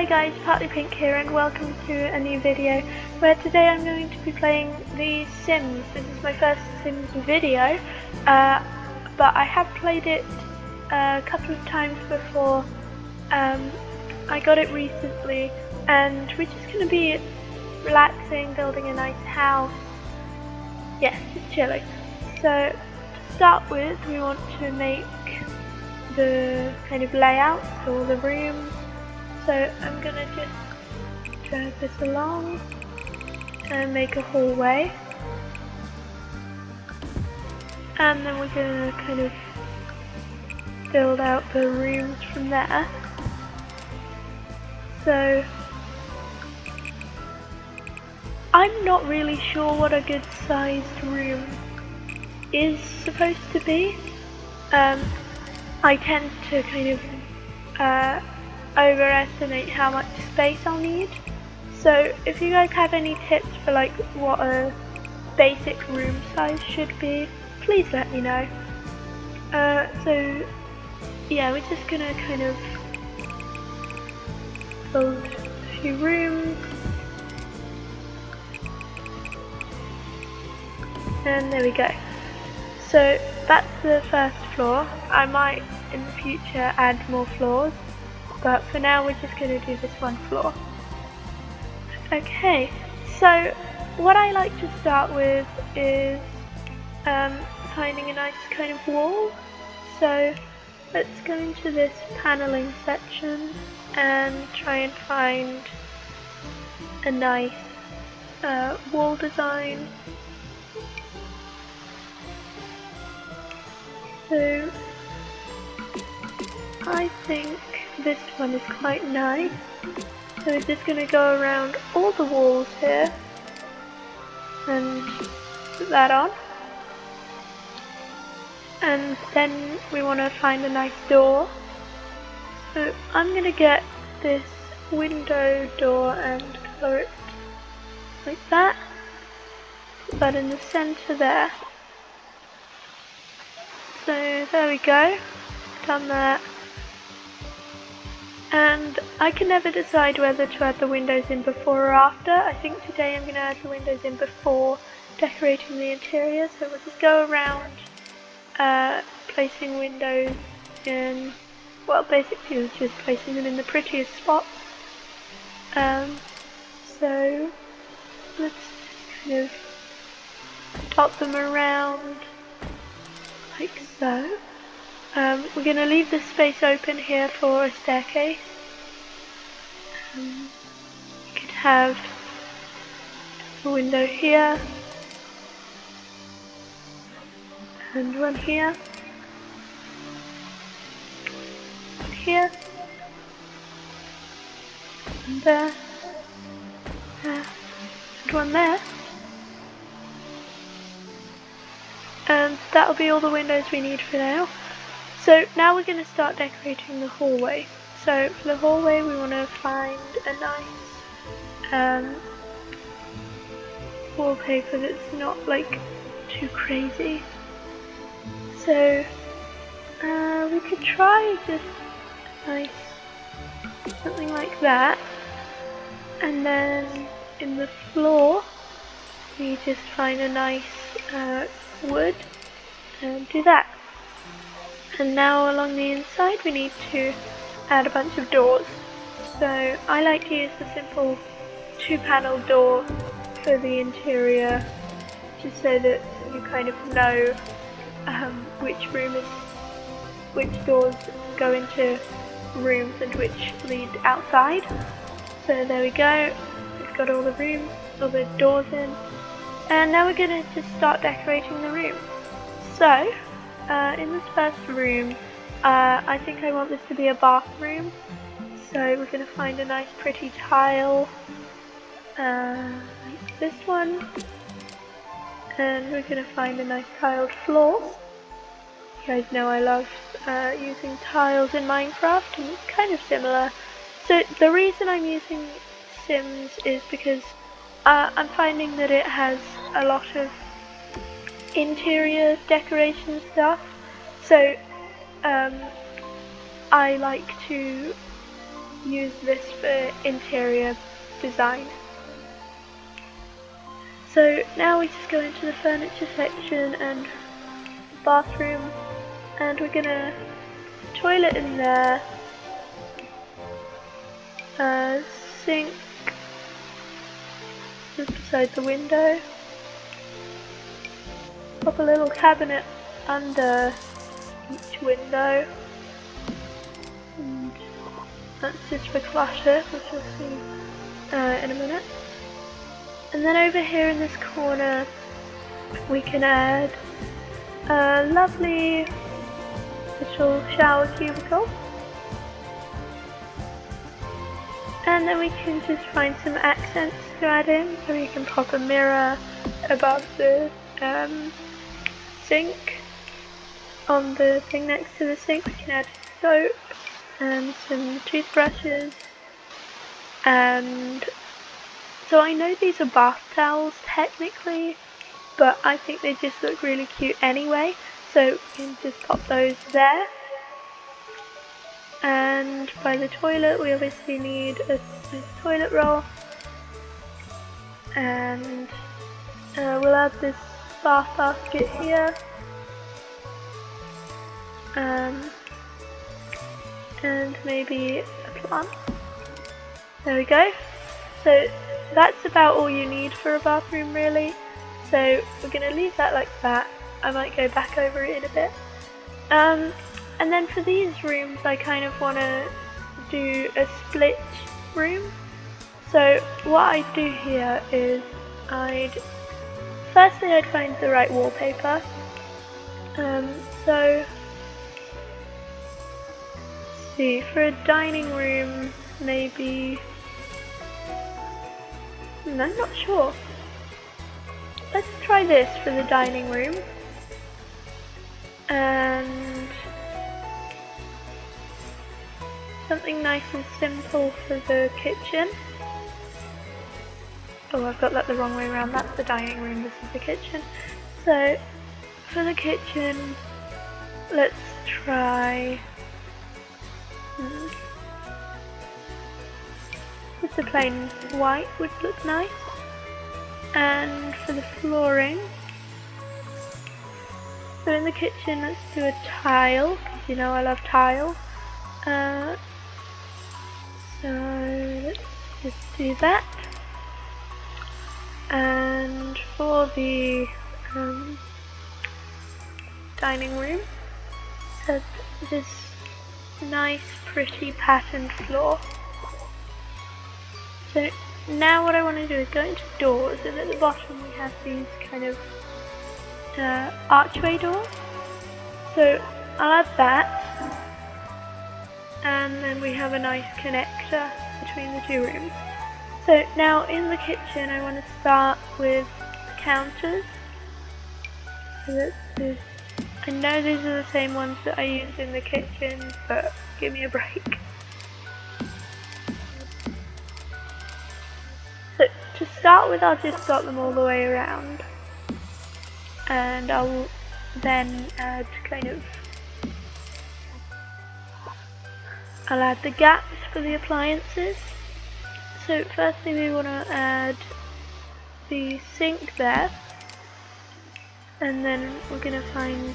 guys, PartlyPink here and welcome to a new video where today I'm going to be playing The Sims. This is my first Sims video, but I have played it a couple of times before. I got it recently and we're just going to be relaxing, building a nice house. Yes, just chilling. So to start with, we want to make the kind of layout for all the rooms. So I'm gonna just drag this along and make a hallway, and then we're gonna kind of build out the rooms from there. So I'm not really sure what a good sized room is supposed to be. I tend to kind of overestimate how much space I'll need. So if you guys have any tips for like what a basic room size should be, please let me know. So yeah, we're just gonna kind of build a few rooms. And there we go. So that's the first floor. I might in the future add more floors, but for now we're just going to do this one floor. Okay, so what I like to start with is finding a nice kind of wall. So let's go into this paneling section and try and find a nice wall design. So I think this one is quite nice. So we're just going to go around all the walls here and put that on. And then we want to find a nice door. So I'm going to get this window door and color it like that. Put that in the center there. So there we go, done that. And I can never decide whether to add the windows in before or after. I think today I'm going to add the windows in before decorating the interior. So we'll just go around placing windows in, well, basically it's just placing them in the prettiest spots. So let's just kind of dot them around like so. We're going to leave this space open here for a staircase. You could have a window here and one here, one here, and there, and one there. And that'll be all the windows we need for now. So now we're going to start decorating the hallway. So for the hallway we want to find a nice wallpaper that's not like too crazy. So we could try just nice something like that. And then in the floor we just find a nice wood and do that. And now along the inside we need to add a bunch of doors. So I like to use the simple 2-panel door for the interior, just so that you kind of know which doors go into rooms and which lead outside. So there we go, we've got all the rooms, all the doors in, and now we're going to just start decorating the room. So in this first room, I think I want this to be a bathroom. So we're going to find a nice pretty tile, like this one. And we're going to find a nice tiled floor. You guys know I love using tiles in Minecraft, and it's kind of similar. So the reason I'm using Sims is because I'm finding that it has a lot of interior decoration stuff. So I like to use this for interior design. So now we just go into the furniture section and bathroom, and we're gonna toilet in there, sink just beside the window, pop a little cabinet under each window, and that's just for clutter, which we'll see in a minute. And then over here in this corner we can add a lovely little shower cubicle, and then we can just find some accents to add in. So we can pop a mirror above the sink. On the thing next to the sink we can add soap and some toothbrushes, and so I know these are bath towels technically, but I think they just look really cute anyway, so we can just pop those there. And by the toilet we obviously need a toilet roll, and we'll add this bath basket here, and maybe a plant. There we go. So that's about all you need for a bathroom really, so we're going to leave that like that. I might go back over it in a bit. And then for these rooms I kind of want to do a split room. So what I'd do here is firstly I'd find the right wallpaper. So let's see, for a dining room maybe, I'm not sure. Let's try this for the dining room. And something nice and simple for the kitchen. Oh, I've got that the wrong way around. That's the dining room, this is the kitchen. So for the kitchen, let's try just the plain white would look nice. And for the flooring, so in the kitchen let's do a tile, because you know I love tile. So let's just do that. And for the dining room, so this nice pretty patterned floor. So now what I want to do is go into doors, and at the bottom we have these kind of archway doors. So I'll add that, and then we have a nice connector between the two rooms. So now in the kitchen I want to start with the counters. So let's do, I know these are the same ones that I used in the kitchen, but give me a break. So to start with I'll just dot them all the way around, and I'll then add I'll add the gaps for the appliances. So firstly we want to add the sink there, and then we're going to find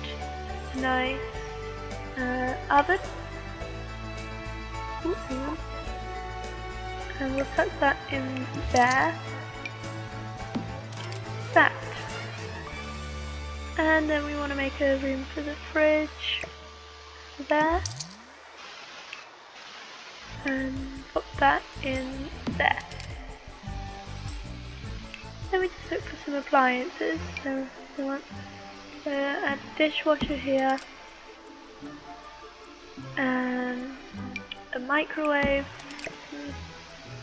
a nice oven. Ooh, hang on. And we'll put that in there. That. And then we want to make a room for the fridge there. And put that in there. Then we just look for some appliances. So we want to add a dishwasher here, and a microwave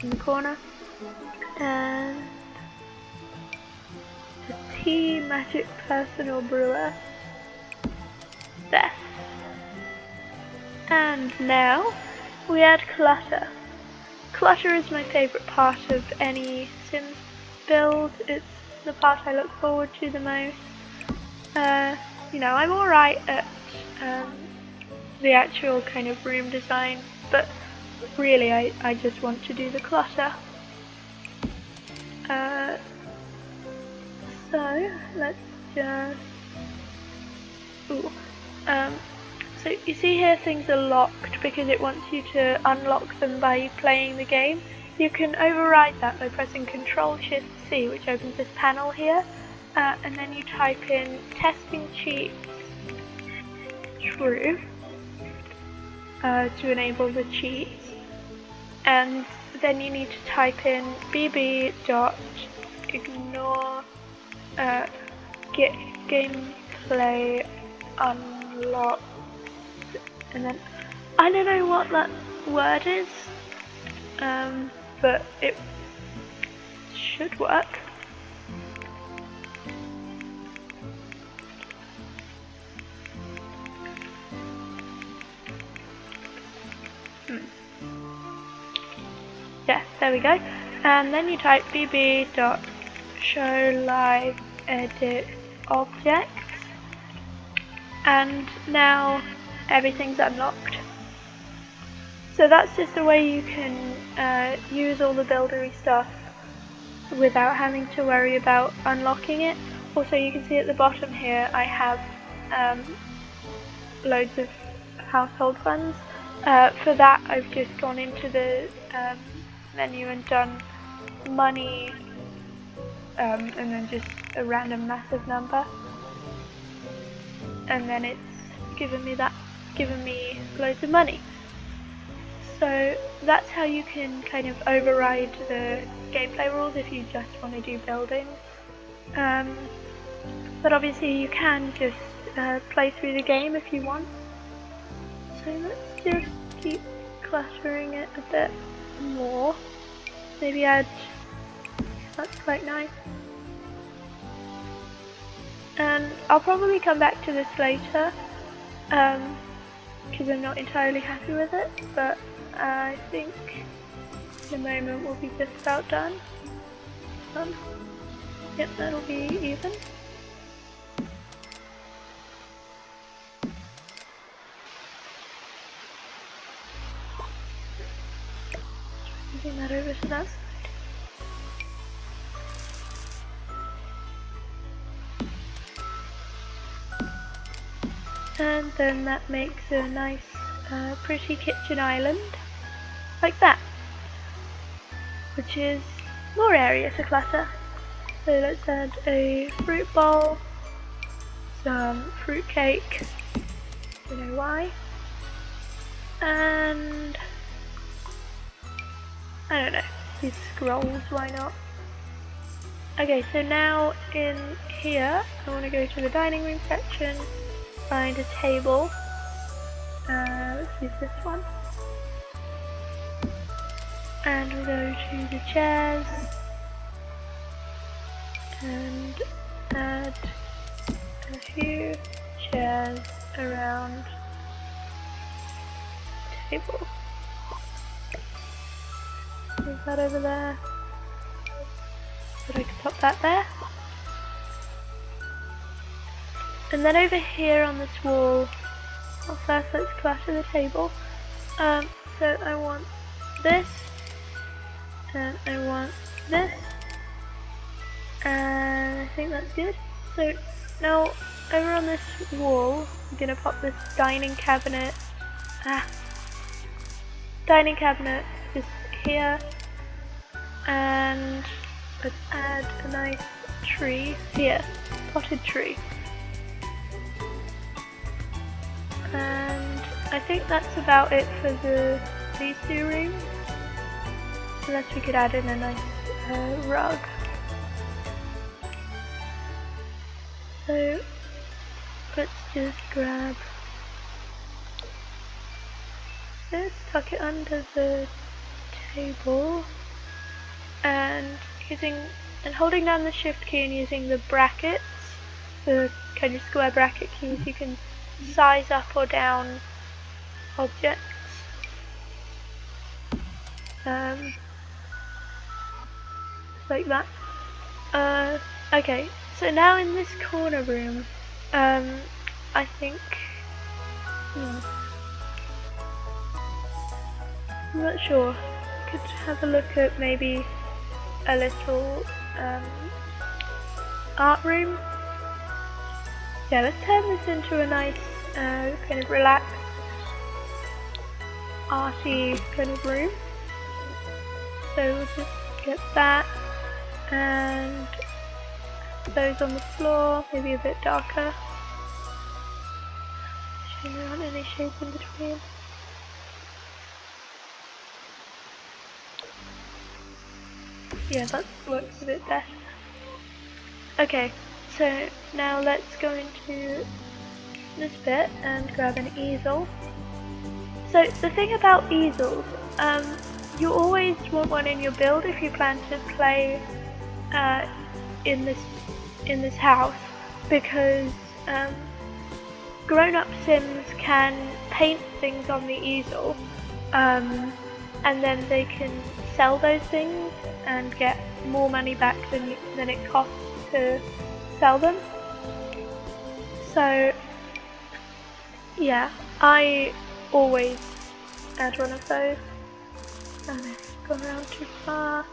in the corner, and a tea magic personal brewer there. And now we add clutter. Clutter is my favourite part of any Sims build. It's the part I look forward to the most. You know, I'm alright at the actual kind of room design, but really I just want to do the clutter. So let's just, so you see here things are locked because it wants you to unlock them by playing the game. You can override that by pressing Ctrl-Shift-C, which opens this panel here, and then you type in testing cheats true to enable the cheats, and then you need to type in bb.ignore gameplay unlock, and then I don't know what that word is, but it should work. Yeah, there we go. And then you type bb.showLiveEditObjects, and now everything's unlocked. So that's just a way you can use all the buildery stuff without having to worry about unlocking it. Also, you can see at the bottom here I have loads of household funds. For that I've just gone into the menu and done money, and then just a random massive number, and then it's given me loads of money. So that's how you can kind of override the gameplay rules if you just want to do building. But obviously you can just play through the game if you want. So let's just keep cluttering it a bit more. Maybe add, that's quite nice. And I'll probably come back to this later, because I'm not entirely happy with it, but I think in a moment we'll be just about done. Yep, that'll be even. Bring that over to that side. And then that makes a nice pretty kitchen island, like that, which is more area to clutter. So let's add a fruit bowl, some fruit cake, don't know why, and I don't know, these scrolls, why not? Okay, so now in here I want to go to the dining room section, find a table, let's use this one, and we'll go to the chairs and add a few chairs around the table. Move that over there, but I can pop that there. And then over here on this wall, well, first let's clutter the table. So I want this, and I want this, and I think that's good. So now over on this wall, I'm gonna pop this dining cabinet just here, and let's add a nice tree here, potted tree. And I think that's about it for these two rooms, unless we could add in a nice rug. So let's just grab this, tuck it under the table, and holding down the shift key and using the brackets, the kind of square bracket keys, you can size up or down objects. Like that. Okay, so now in this corner room, I think I'm not sure. Could have a look at maybe a little art room. Yeah, let's turn this into a nice kind of relaxed, arty kind of room. So we'll just get that and those on the floor, maybe a bit darker. Showing there aren't any shades in between. Yeah, that looks a bit better. Okay, so now let's go into this bit and grab an easel. So the thing about easels, you always want one in your build if you plan to play in this house, because grown-up Sims can paint things on the easel, and then they can sell those things and get more money back than it costs to sell them. So yeah, I always add one of those. And it's gone around too far.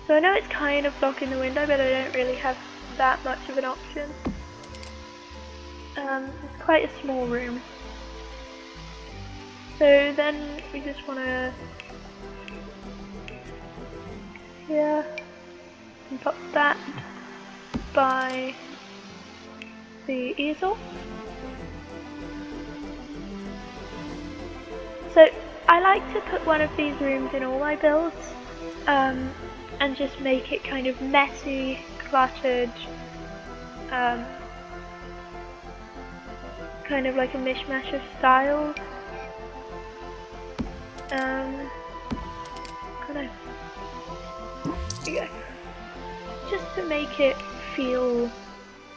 So I know it's kind of blocking the window, but I don't really have that much of an option. It's quite a small room. So then we just want to here and pop that by the easel. So I like to put one of these rooms in all my builds, and just make it kind of messy, cluttered, kind of like a mishmash of styles. I don't know. There you go. Just to make it feel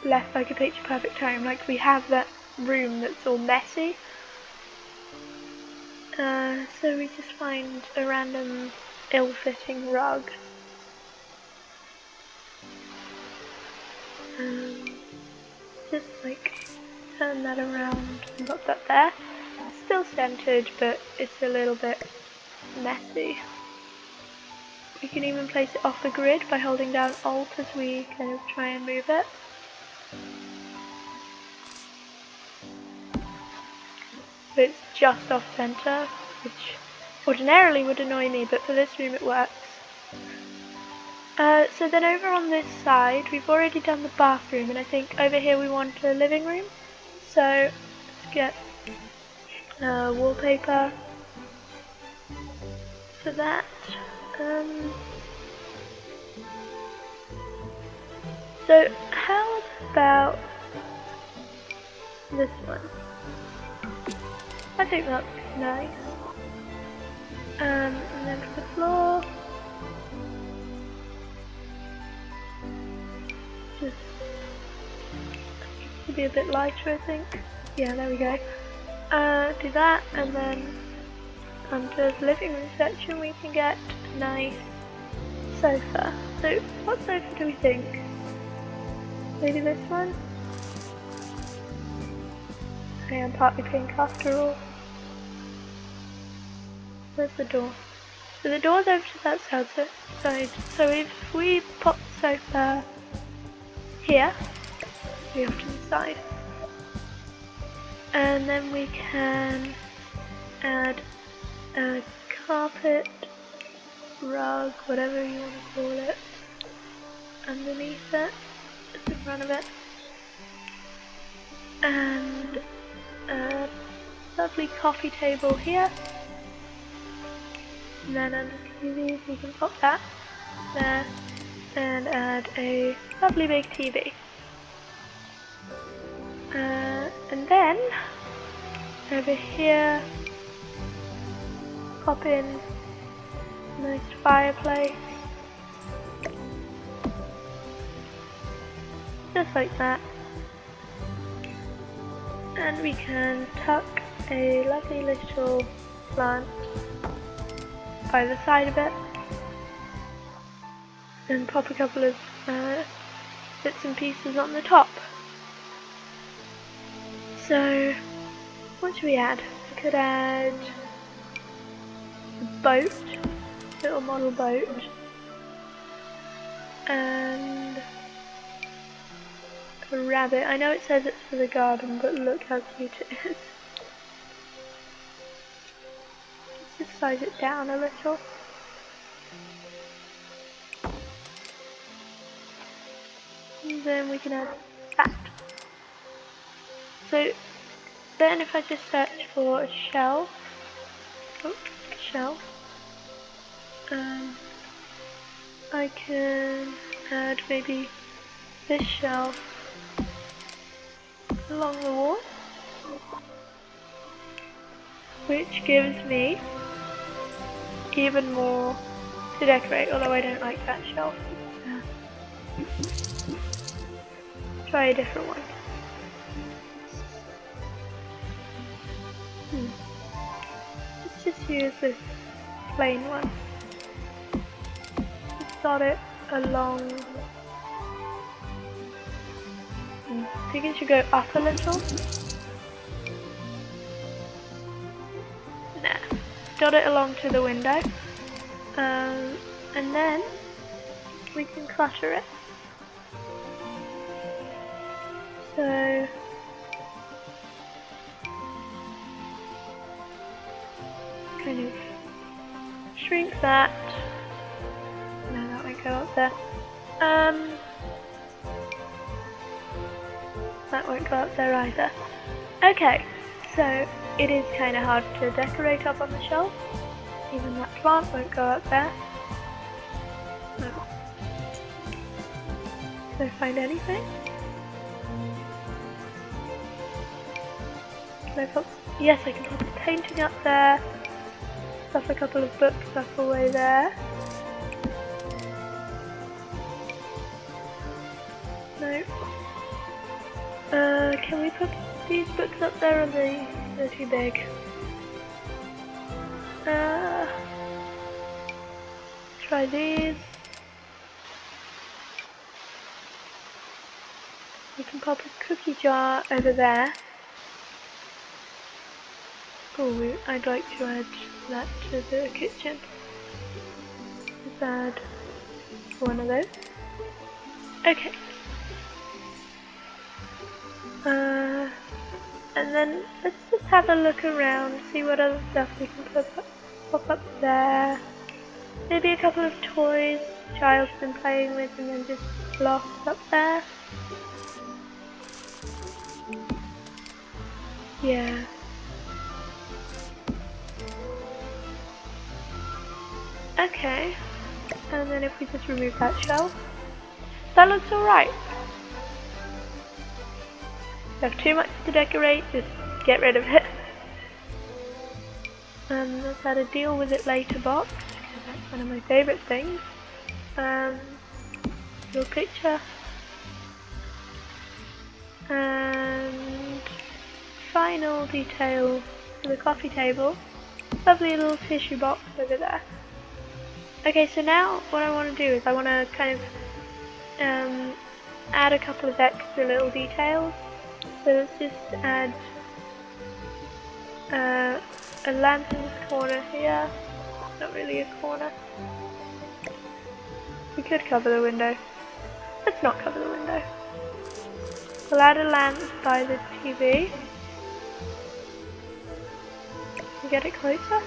less like a picture perfect home, like we have that room that's all messy. So we just find a random ill-fitting rug. Just like turn that around and put that there. It's still centered, but it's a little bit messy. We can even place it off the grid by holding down Alt as we kind of try and move it. But it's just off center, which ordinarily would annoy me, but for this room it works. So then over on this side, we've already done the bathroom, and I think over here we want a living room. So let's get wallpaper for that. So how about this one? I think that's nice. And then for the floor, just to be a bit lighter, I think. Yeah, there we go. Do that, and then onto the living room section we can get a nice sofa. So what sofa do we think? Maybe this one? I am partly pink after all. Where's the door? So the door's over to that side. So if we pop the sofa here, we off to the side. And then we can add a carpet, rug, whatever you want to call it, underneath it, just in front of it. And a lovely coffee table here. And then under TVs we can pop that there and add a lovely big TV. And then over here pop in a nice fireplace. Just like that. And we can tuck a lovely little plant by the side of it and pop a couple of bits and pieces on the top. So what should we add? We could add boat, little model boat, and a rabbit. I know it says it's for the garden, but look how cute it is. Let's just size it down a little. And then we can add that. So then if I just search for a shelf, I can add maybe this shelf along the wall, which gives me even more to decorate, although I don't like that shelf. Try a different one. Let's just use this plain one. Just dot it along. I think it should go up a little. Nah. Dot it along to the window. And then we can clutter it. So kind of shrink that. No, that won't go up there. That won't go up there either. Okay, so it is kind of hard to decorate up on the shelf. Even that plant won't go up there. No. Can I find anything? Can I put? Yes, I can put a painting up there. Stuff a couple of books stuff away there. No. Can we put these books up there, or they're too big? Try these. We can pop a cookie jar over there. Oh, I'd like to add that to the kitchen. Let's add one of those. Okay. And then let's just have a look around, see what other stuff we can pop up there. Maybe a couple of toys the child's been playing with, and then just blocks up there. Yeah. Okay. And then if we just remove that shelf, that looks alright. If you have too much to decorate, just get rid of it. Let's add a deal with it later box, because that's one of my favourite things. Little picture. And final detail for the coffee table. Lovely little tissue box over there. Okay, so now what I want to do is I want to kind of add a couple of extra little details. So let's just add a lamp in this corner here. Not really a corner. We could cover the window. Let's not cover the window. We'll add a lamp by the TV. Can we get it closer?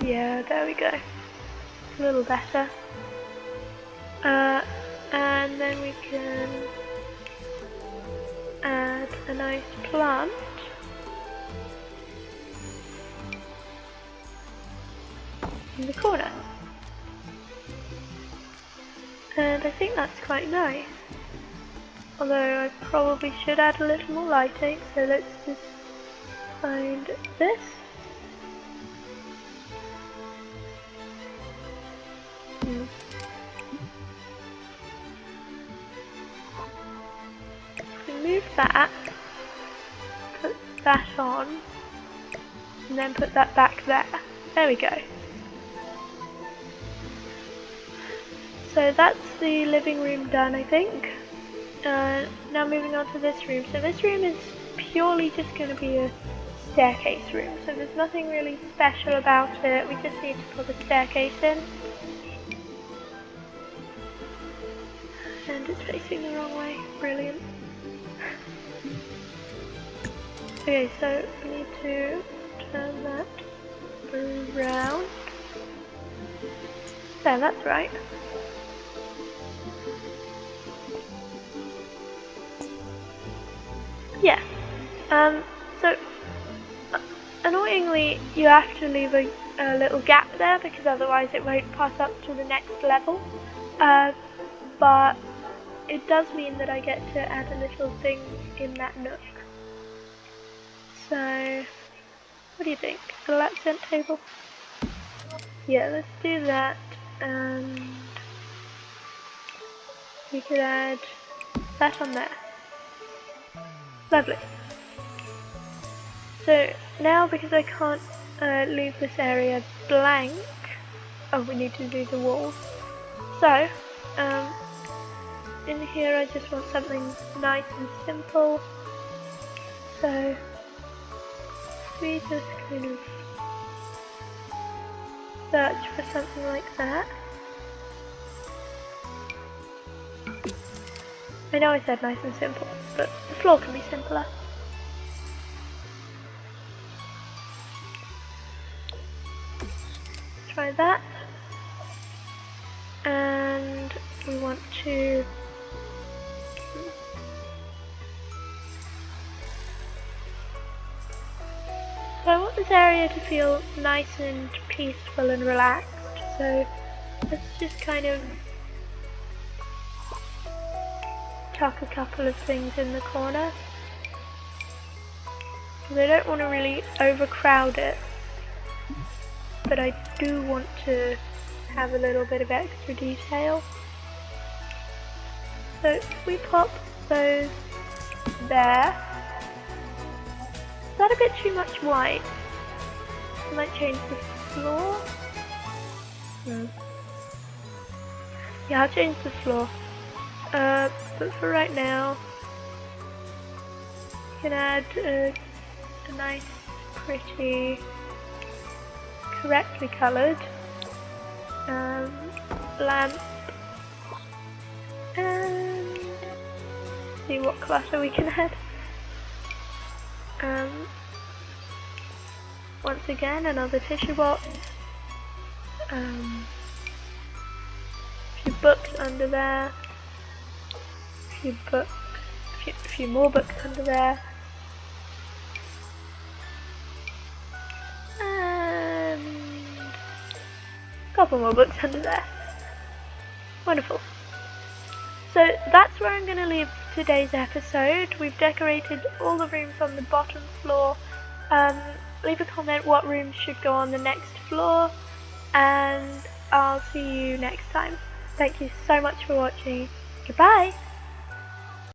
Yeah, there we go. A little better. And then we can add a nice plant. In the corner. And I think that's quite nice. Although I probably should add a little more lighting, so let's just find this. Remove that, put that on, and then put that back there. There we go. So that's the living room done, I think. Now moving on to this room. So this room is purely just going to be a staircase room, so there's nothing really special about it. We just need to put the staircase in. And it's facing the wrong way. Brilliant. Okay, so we need to turn that around. There, that's right. Yeah. So annoyingly, you have to leave a little gap there because otherwise it won't pass up to the next level. But it does mean that I get to add a little thing in that nook. So, what do you think? A accent table? Yeah, let's do that. And we could add that on there. Lovely. So now, because I can't leave this area blank, oh, we need to do the walls. So, in here I just want something nice and simple. So, we just kind of search for something like that. I know I said nice and simple, but the floor can be simpler. Try that. And we want to so I want this area to feel nice and peaceful and relaxed, so let's just kind of tuck a couple of things in the corner, because I don't want to really overcrowd it, but I do want to have a little bit of extra detail. So if we pop those there, is that a bit too much white? I might change the floor. Yeah, I'll change the floor. But for right now, you can add a nice, pretty, correctly coloured lamp, and see what clutter we can add. Once again, another tissue box, a few books under there, a few more books under there, and a couple more books under there. Wonderful. So that's where I'm going to leave today's episode. We've decorated all the rooms on the bottom floor. Leave a comment what rooms should go on the next floor, and I'll see you next time. Thank you so much for watching. Goodbye!